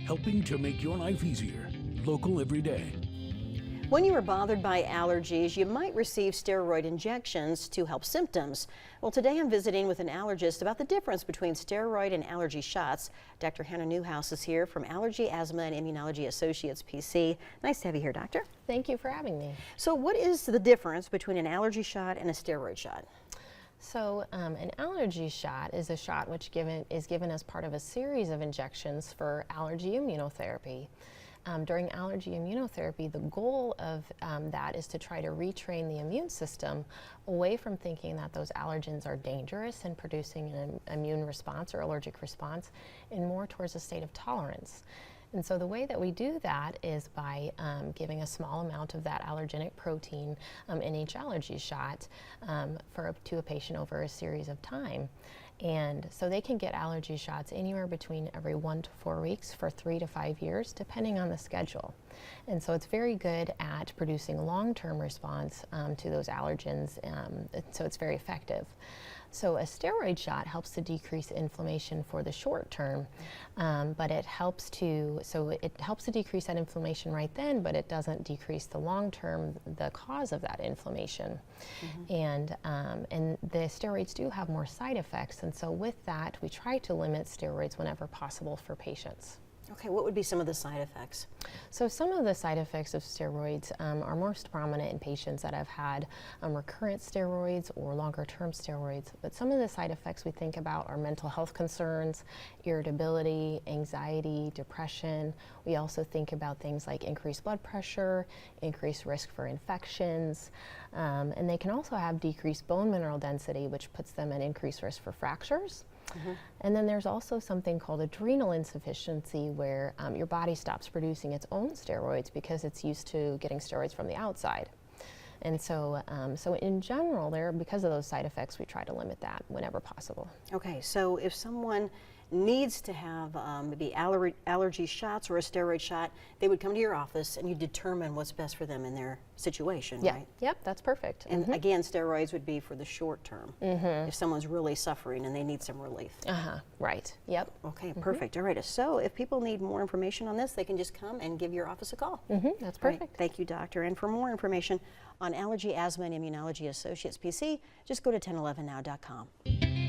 helping to make your life easier. Local every day. When you are bothered by allergies, you might receive steroid injections to help symptoms. Well, today I'm visiting with an allergist about the difference between steroid and allergy shots. Dr. Hannah Newhouse is here from Allergy, Asthma and Immunology Associates, PC. Nice to have you here, doctor. Thank you for having me. So what is the difference between an allergy shot and a steroid shot? So an allergy shot is a shot which is given as part of a series of injections for allergy immunotherapy. During allergy immunotherapy, the goal of that is to try to retrain the immune system away from thinking that those allergens are dangerous and producing an immune response or allergic response, and more towards a state of tolerance. And so the way that we do that is by giving a small amount of that allergenic protein in each allergy shot to a patient over a series of time. And so they can get allergy shots anywhere between every 1 to 4 weeks for 3 to 5 years, depending on the schedule. And so it's very good at producing long-term response to those allergens, so it's very effective. So a steroid shot helps to decrease inflammation for the short term, but it helps to decrease that inflammation right then, but it doesn't decrease the long term, the cause of that inflammation. And the steroids do have more side effects, and so with that, we try to limit steroids whenever possible for patients. Okay, what would be some of the side effects? So some of the side effects of steroids are most prominent in patients that have had recurrent steroids or longer term steroids. But some of the side effects we think about are mental health concerns, irritability, anxiety, depression. We also think about things like increased blood pressure, increased risk for infections, and they can also have decreased bone mineral density, which puts them at increased risk for fractures. And then there's also something called adrenal insufficiency, where your body stops producing its own steroids because it's used to getting steroids from the outside. And so, in general, because of those side effects, we try to limit that whenever possible. Okay, so if someone needs to have maybe allergy shots or a steroid shot, they would come to your office and you determine what's best for them in their situation, right? Yep, that's perfect. And again, steroids would be for the short term, if someone's really suffering and they need some relief. Right, yep. Okay, perfect. All right, so if people need more information on this, they can just come and give your office a call. That's perfect. Right. Thank you, doctor. And for more information on Allergy, Asthma and Immunology Associates, PC, just go to 1011now.com.